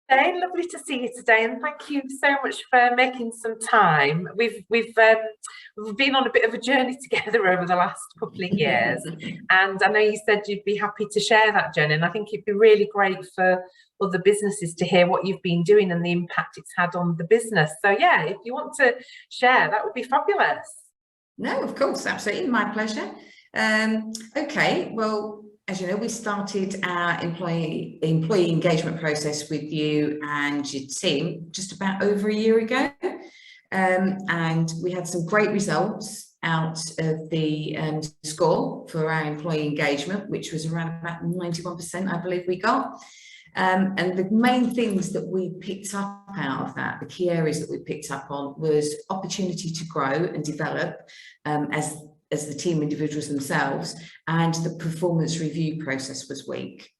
Hey, lovely to see you today, and thank you so much for making some time. We've been on a bit of a journey together over the last couple of years, and I know you said you'd be happy to share that journey. And I think it'd be really great for other businesses to hear what you've been doing and the impact it's had on the business. So yeah, if you want to share, that would be fabulous. No, of course, absolutely, my pleasure. Okay, well, as you know, we started our employee engagement process with you and your team just about over a year ago. And we had some great results out of the score for our employee engagement, which was around about 91%, I believe we got. And the main things that we picked up out of that, the key areas that we picked up on, was opportunity to grow and develop as the team individuals themselves, and the performance review process was weak.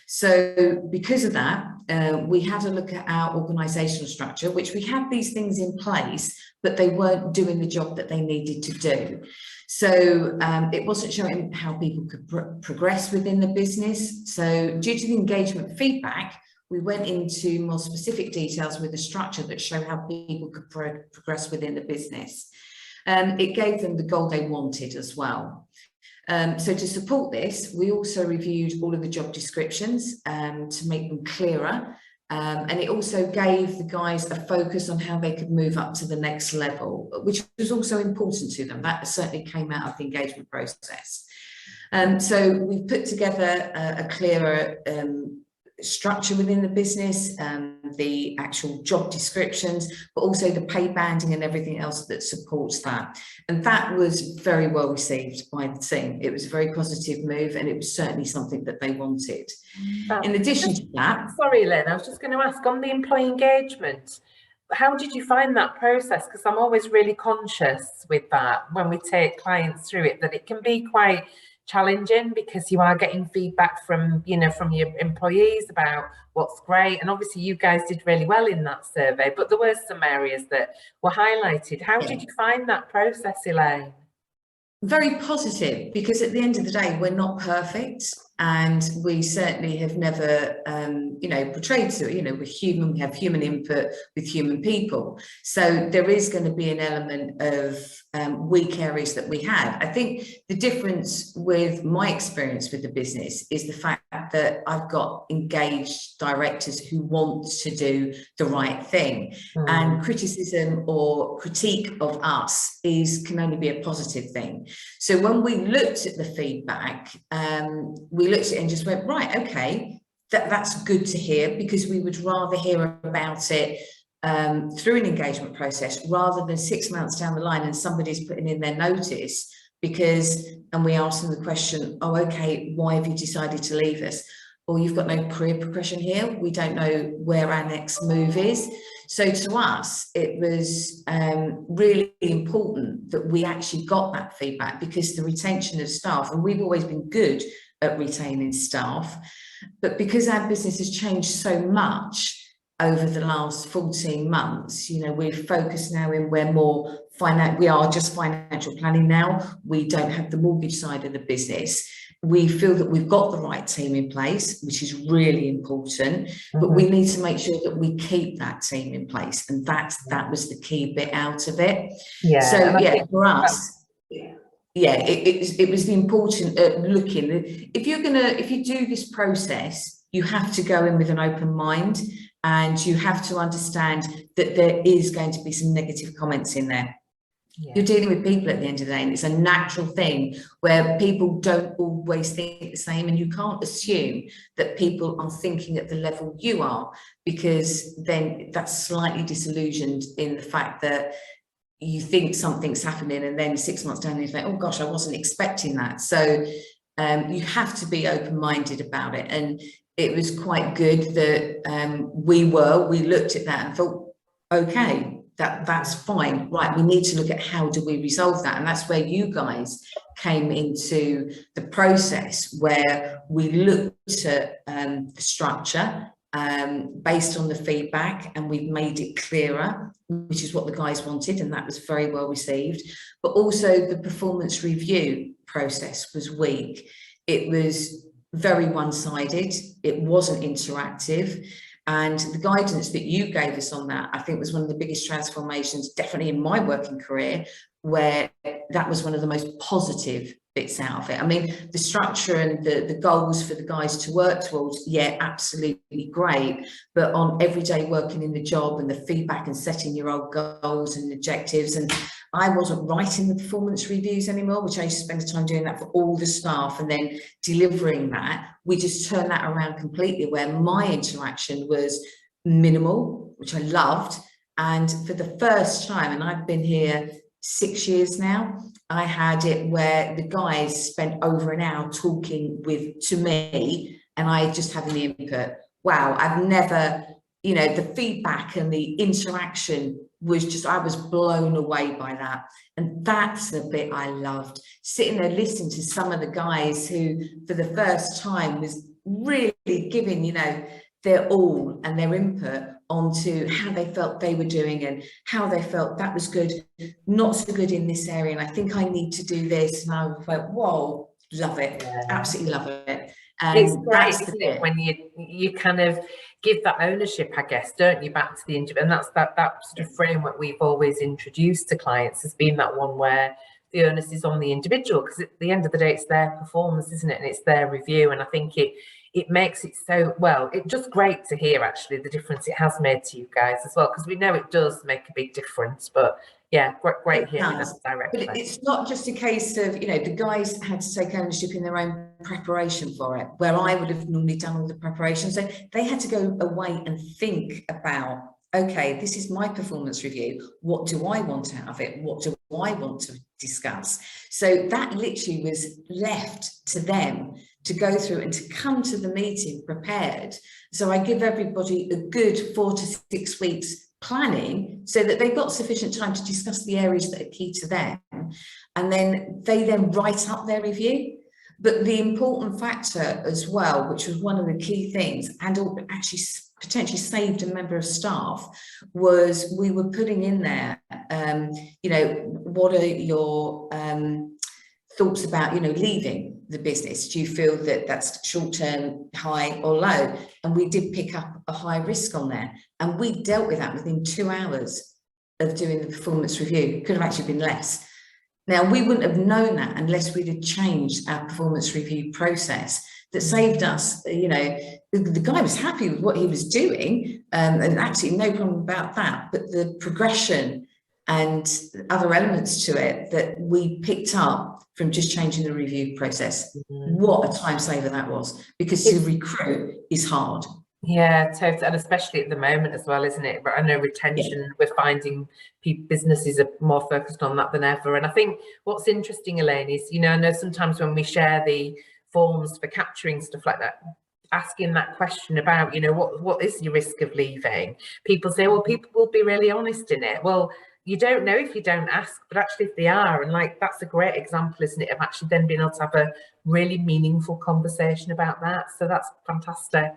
So because of that, we had a look at our organisational structure, which we had these things in place, but they weren't doing the job that they needed to do. So it wasn't showing how people could progress within the business. So due to the engagement feedback, we went into more specific details with a structure that showed how people could progress within the business. It gave them the goal they wanted as well. So to support this, we also reviewed all of the job descriptions to make them clearer. And it also gave the guys a focus on how they could move up to the next level, which was also important to them. That certainly came out of the engagement process. So we've put together a clearer structure within the business, the actual job descriptions, but also the pay banding and everything else that supports that. And that was very well received by the team. It was a very positive move, and it was certainly something that they wanted. In addition to that... Sorry, Lynn, I was just going to ask, on the employee engagement, how did you find that process? Because I'm always really conscious with that when we take clients through it, that it can be quite challenging because you are getting feedback from your employees about what's great, and obviously you guys did really well in that survey, but there were some areas that were highlighted. How did you find that process, Elaine? Very positive, because at the end of the day, we're not perfect, and we certainly have never portrayed to we're human, we have human input with human people, so there is going to be an element of weak areas that we have. I think the difference with my experience with the business is the fact that I've got engaged directors who want to do the right thing, and criticism or critique of us can only be a positive thing. So when we looked at the feedback, we looked at it and just went, right, okay, that's good to hear, because we would rather hear about it through an engagement process rather than 6 months down the line and somebody's putting in their notice and we ask them the question, oh, okay, why have you decided to leave us? Or you've got no career progression here, we don't know where our next move is. So to us, it was really important that we actually got that feedback, because the retention of staff, and we've always been good at retaining staff, but because our business has changed so much over the last 14 months, we're focused now in we are just financial planning now. We don't have the mortgage side of the business. We feel that we've got the right team in place, which is really important, but we need to make sure that we keep that team in place, and that was the key bit out of it. Yeah. So yeah, for us, it was the important looking. If you do this process, you have to go in with an open mind, and you have to understand that there is going to be some negative comments in there. Yeah. You're dealing with people at the end of the day, and it's a natural thing where people don't always think the same, and you can't assume that people are thinking at the level you are, because then that's slightly disillusioned in the fact that you think something's happening, and then 6 months down you think, oh gosh, I wasn't expecting that. So you have to be open-minded about it, and it was quite good that we looked at that and thought, okay, that's fine, right, we need to look at how do we resolve that. And that's where you guys came into the process, where we looked at the structure based on the feedback, and we've made it clearer, which is what the guys wanted, and that was very well received. But also the performance review process was weak. It was very one-sided, it wasn't interactive, And the guidance that you gave us on that, I think, was one of the biggest transformations, definitely in my working career, where that was one of the most positive bits out of it. I mean, the structure and the goals for the guys to work towards, yeah, absolutely great. But on everyday working in the job and the feedback and setting your own goals and objectives, and I wasn't writing the performance reviews anymore, which I used to spend the time doing that for all the staff and then delivering that. We just turned that around completely, where my interaction was minimal, which I loved. And for the first time, and I've been here 6 years now, I had it where the guys spent over an hour talking to me, and I just having the input. Wow, I've never, you know, the feedback and the interaction was just, I was blown away by that. And that's the bit I loved, sitting there listening to some of the guys who for the first time was really giving, you know, their all and their input onto how they felt they were doing and how they felt that was good, not so good in this area, and I think I need to do this. And I went, whoa, love it, Yeah. absolutely love it. It's great, isn't it, when you kind of give that ownership, I guess, don't you, back to the individual. And that's that sort of framework we've always introduced to clients, has been that one where the onus is on the individual, because at the end of the day, it's their performance, isn't it? And it's their review. And I think it makes it so, well, it's just great to hear actually the difference it has made to you guys as well, because we know it does make a big difference. But yeah, great hearing that directly. But it's not just a case of, you know, the guys had to take ownership in their own preparation for it, where I would have normally done all the preparation. So they had to go away and think about, okay, this is my performance review. What do I want out of it? What do I want to discuss? So that literally was left to them to go through and to come to the meeting prepared. So I give everybody a good 4 to 6 weeks planning so that they've got sufficient time to discuss the areas that are key to them, and then they write up their review. But the important factor as well, which was one of the key things, and actually potentially saved a member of staff, was we were putting in there, you know, what are your thoughts about, you know, leaving the business? Do you feel that that's short-term, high or low? And we did pick up a high risk on there, and we dealt with that within 2 hours of doing the performance review. Could have actually been less. Now, we wouldn't have known that unless we'd have changed our performance review process. That saved us, you know, the guy was happy with what he was doing, and absolutely no problem about that, but the progression and other elements to it that we picked up from just changing the review process. What a time saver that was, because to recruit is hard. Yeah, totally, and especially at the moment as well, isn't it? But I know retention, we're finding businesses are more focused on that than ever. And I think what's interesting, Elaine, is, you know, I know sometimes when we share the forms for capturing stuff like that, asking that question about, you know, what is your risk of leaving? People say, well, people will be really honest in it. Well, you don't know if you don't ask, but actually if they are, and like, that's a great example, isn't it, of actually then being able to have a really meaningful conversation about that. So that's fantastic.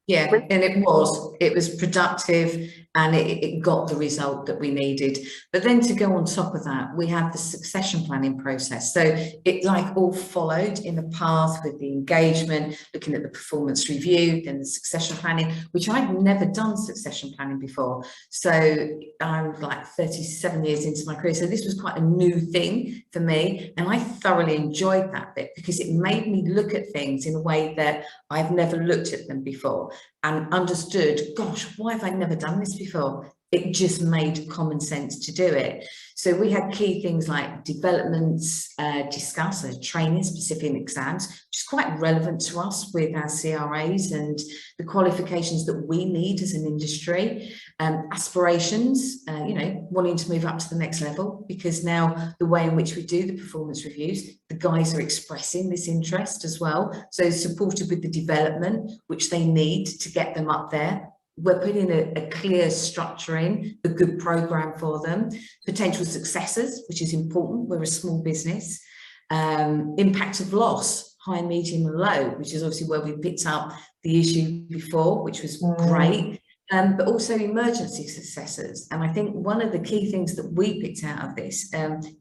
Yeah, and it was productive, and it got the result that we needed. But then to go on top of that, we had the succession planning process. So it like all followed in the path with the engagement, looking at the performance review, then the succession planning, which I'd never done succession planning before. So I'm like 37 years into my career. So this was quite a new thing for me. And I thoroughly enjoyed that bit, because it made me look at things in a way that I've never looked at them before, and understood, gosh, why have I never done this before? It just made common sense to do it. So we had key things like developments discussed, training, specific exams, which is quite relevant to us with our CRAs and the qualifications that we need as an industry. Aspirations, you know, wanting to move up to the next level, because now the way in which we do the performance reviews, the guys are expressing this interest as well. So supported with the development, which they need to get them up there. We're putting a clear structure in, a good program for them, potential successes, which is important. We're a small business. Impact of loss, high, medium and low, which is obviously where we picked up the issue before, which was great. but also emergency successors. And I think one of the key things that we picked out of this,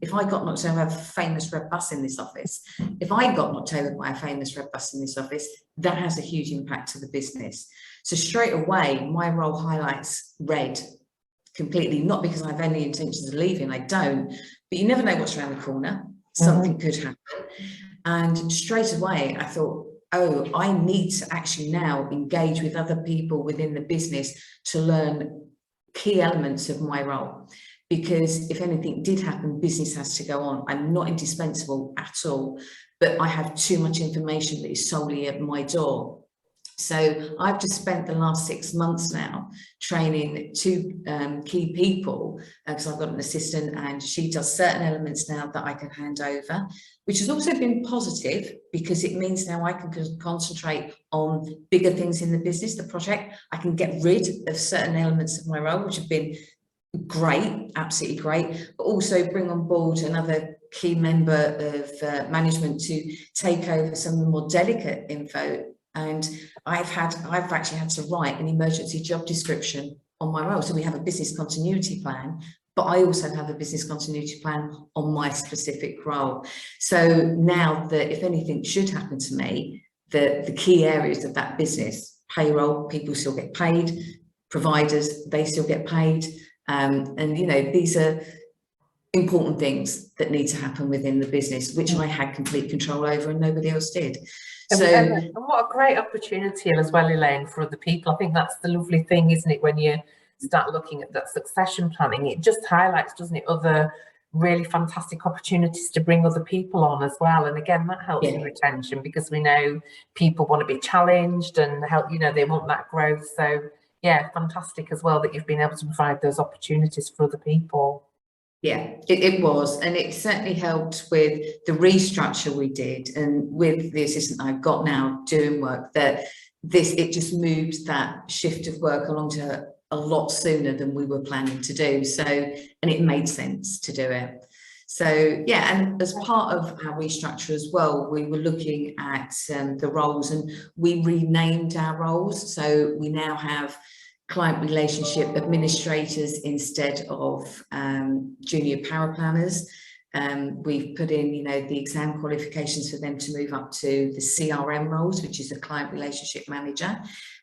if I got knocked over, I have a famous red bus in this office. If I got knocked over by a famous red bus in this office, that has a huge impact to the business. So straight away, my role highlights red completely, not because I have any intentions of leaving, I don't, but you never know what's around the corner. Something could happen. And straight away, I thought, oh, I need to actually now engage with other people within the business to learn key elements of my role. Because if anything did happen, business has to go on. I'm not indispensable at all, but I have too much information that is solely at my door. So I've just spent the last 6 months now training 2 key people, because I've got an assistant and she does certain elements now that I can hand over, which has also been positive because it means now I can concentrate on bigger things in the business, the project. I can get rid of certain elements of my role, which have been great, absolutely great, but also bring on board another key member of management to take over some of the more delicate info. And I've actually had to write an emergency job description on my role. So we have a business continuity plan, but I also have a business continuity plan on my specific role. So now that if anything should happen to me, the key areas of that business, payroll, people still get paid, providers, they still get paid. And, you know, these are important things that need to happen within the business, which I had complete control over and nobody else did. So, and what a great opportunity as well, Elaine, for other people. I think that's the lovely thing, isn't it, when you start looking at that succession planning, it just highlights, doesn't it, other really fantastic opportunities to bring other people on as well. And again, that helps with retention, because we know people want to be challenged and help, you know, they want that growth. So yeah, fantastic as well that you've been able to provide those opportunities for other people. Yeah, it was, and it certainly helped with the restructure we did, and with the assistant I've got now doing work, that it just moved that shift of work along to a lot sooner than we were planning to do. So, and it made sense to do it. So yeah, and as part of our restructure as well, we were looking at the roles, and we renamed our roles. So we now have client relationship administrators instead of junior power planners. We've put in, you know, the exam qualifications for them to move up to the CRM roles, which is a client relationship manager.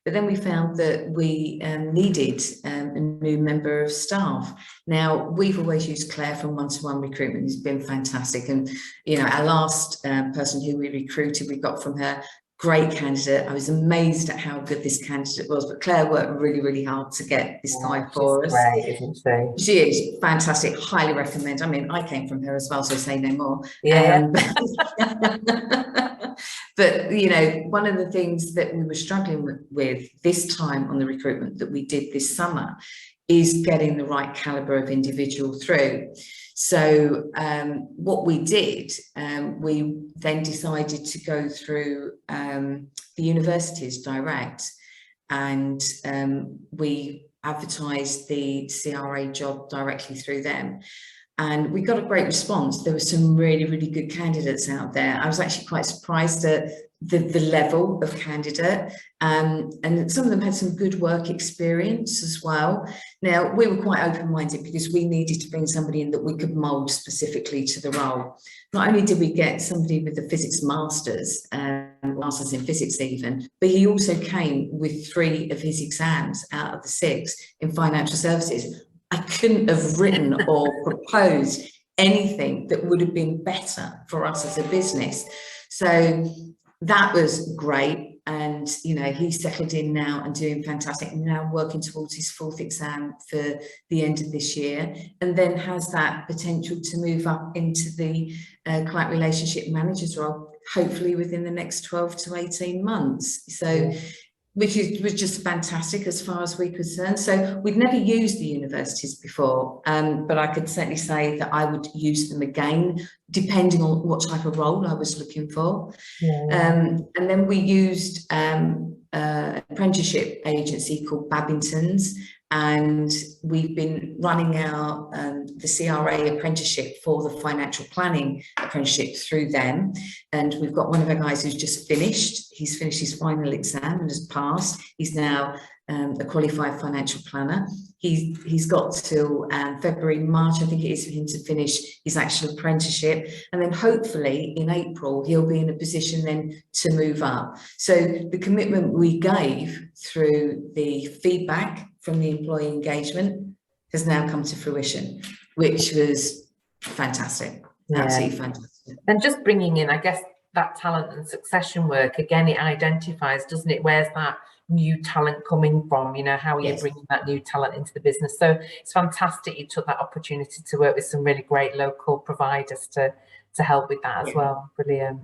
But then we found that we needed a new member of staff. Now, we've always used Claire from one-to-one recruitment, who's been fantastic. And, you know, our last person who we recruited, we got from her, great candidate. I was amazed at how good this candidate was, but Claire worked really, really hard to get this guy for us. Great, isn't she? She is fantastic. Highly recommend. I mean, I came from her as well, so say no more. Yeah. But you know, one of the things that we were struggling with this time on the recruitment that we did this summer is getting the right caliber of individual through. So what we did, we then decided to go through the universities direct, and we advertised the CRA job directly through them. And we got a great response. There were some really, really good candidates out there. I was actually quite surprised at the level of candidate, and some of them had some good work experience as well. Now, we were quite open-minded because we needed to bring somebody in that we could mould specifically to the role. Not only did we get somebody with a physics master's, masters in physics even, but he also came with 3 of his exams out of the 6 in financial services. I couldn't have written or proposed anything that would have been better for us as a business. So that was great. And, you know, he's settled in now and doing fantastic, and now working towards his 4th exam for the end of this year, and then has that potential to move up into the client relationship manager's role, hopefully within the next 12 to 18 months. So which was just fantastic as far as we're concerned. So we'd never used the universities before, but I could certainly say that I would use them again, depending on what type of role I was looking for. And then we used an apprenticeship agency called Babington's, and we've been running our the CRA apprenticeship for the financial planning apprenticeship through them. And we've got one of our guys who's just finished. He's finished his final exam and has passed. He's now a qualified financial planner. He's got till February, March, I think it is, for him to finish his actual apprenticeship. And then hopefully in April, he'll be in a position then to move up. So the commitment we gave through the feedback from the employee engagement has now come to fruition, which was fantastic, absolutely fantastic. And just bringing in, I guess, that talent and succession work, again, it identifies, doesn't it, where's that new talent coming from, you know, how are you bringing that new talent into the business? So it's fantastic you took that opportunity to work with some really great local providers to help with that as well. Brilliant.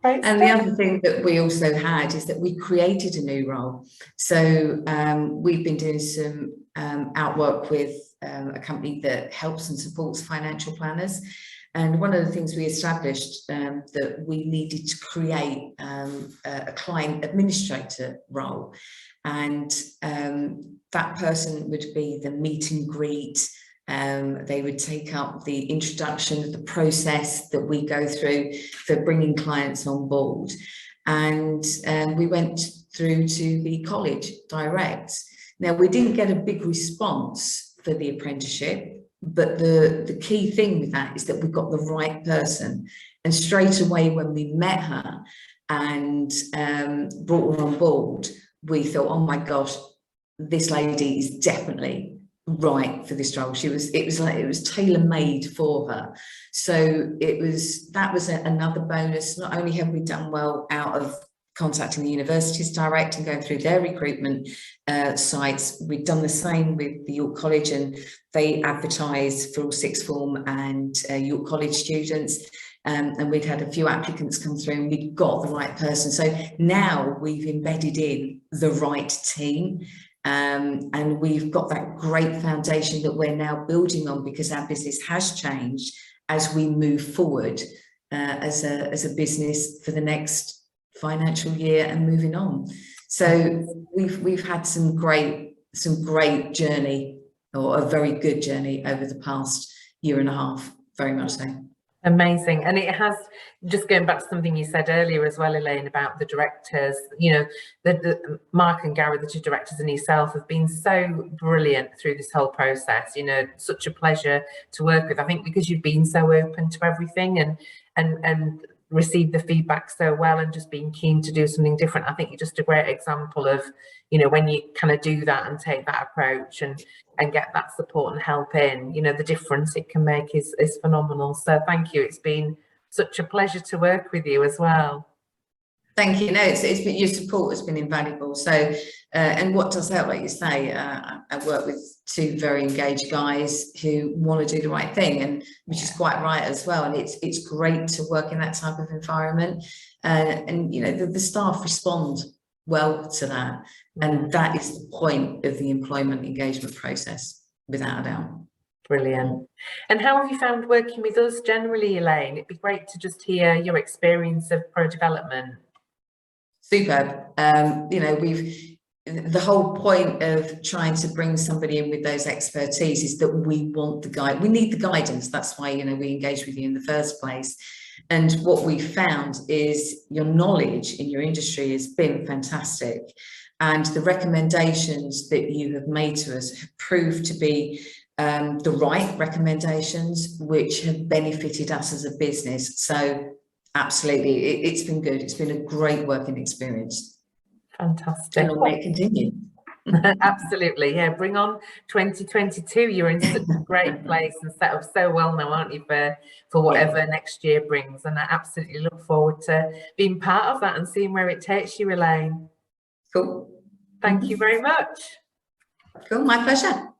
Great. And the other thing that we also had is that we created a new role. So we've been doing some outwork with a company that helps and supports financial planners. And one of the things we established that we needed to create a client administrator role. And that person would be the meet and greet. They would take up the introduction, the process that we go through for bringing clients on board. And we went through to the college direct. Now, we didn't get a big response for the apprenticeship, but the key thing with that is that we got the right person. And straight away when we met her and brought her on board, we thought, oh my gosh, this lady is definitely right for this role. It was tailor-made for her. So that was another bonus. Not only have we done well out of contacting the universities direct and going through their recruitment sites, we've done the same with the York College, and they advertise for all sixth form and York College students. And we'd had a few applicants come through and we got the right person. So now we've embedded in the right team. And we've got that great foundation that we're now building on, because our business has changed as we move forward as a business for the next financial year and moving on. So we've had some great journey, or a very good journey, over the past year and a half, very much so. Amazing. And it has, just going back to something you said earlier as well, Elaine, about the directors, you know, the Mark and Gary, the two directors, and yourself have been so brilliant through this whole process, you know, such a pleasure to work with. I think because you've been so open to everything and received the feedback so well, and just being keen to do something different. I think you're just a great example of, you know, when you kind of do that and take that approach and get that support and help in, you know, the difference it can make is phenomenal. So thank you. It's been such a pleasure to work with you as well. Thank you. No, it's been, your support has been invaluable. So, and what does help, like you say, I work with two very engaged guys who want to do the right thing, and which is quite right as well. And it's great to work in that type of environment. And you know, the staff respond well to that, and that is the point of the employment engagement process, without a doubt. Brilliant. And how have you found working with us generally, Elaine? It'd be great to just hear your experience of pro development. Superb. You know, the whole point of trying to bring somebody in with those expertise is that we want the guide. We need the guidance. That's why, you know, we engage with you in the first place. And what we found is your knowledge in your industry has been fantastic. And the recommendations that you have made to us have proved to be the right recommendations, which have benefited us as a business. So absolutely, it's been good. It's been a great working experience. Fantastic. And long may it continue. Absolutely, yeah. Bring on 2022. You're in such a great place and set up so well now, aren't you, for whatever next year brings? And I absolutely look forward to being part of that and seeing where it takes you, Elaine. Cool. Thank you very much. Cool, my pleasure.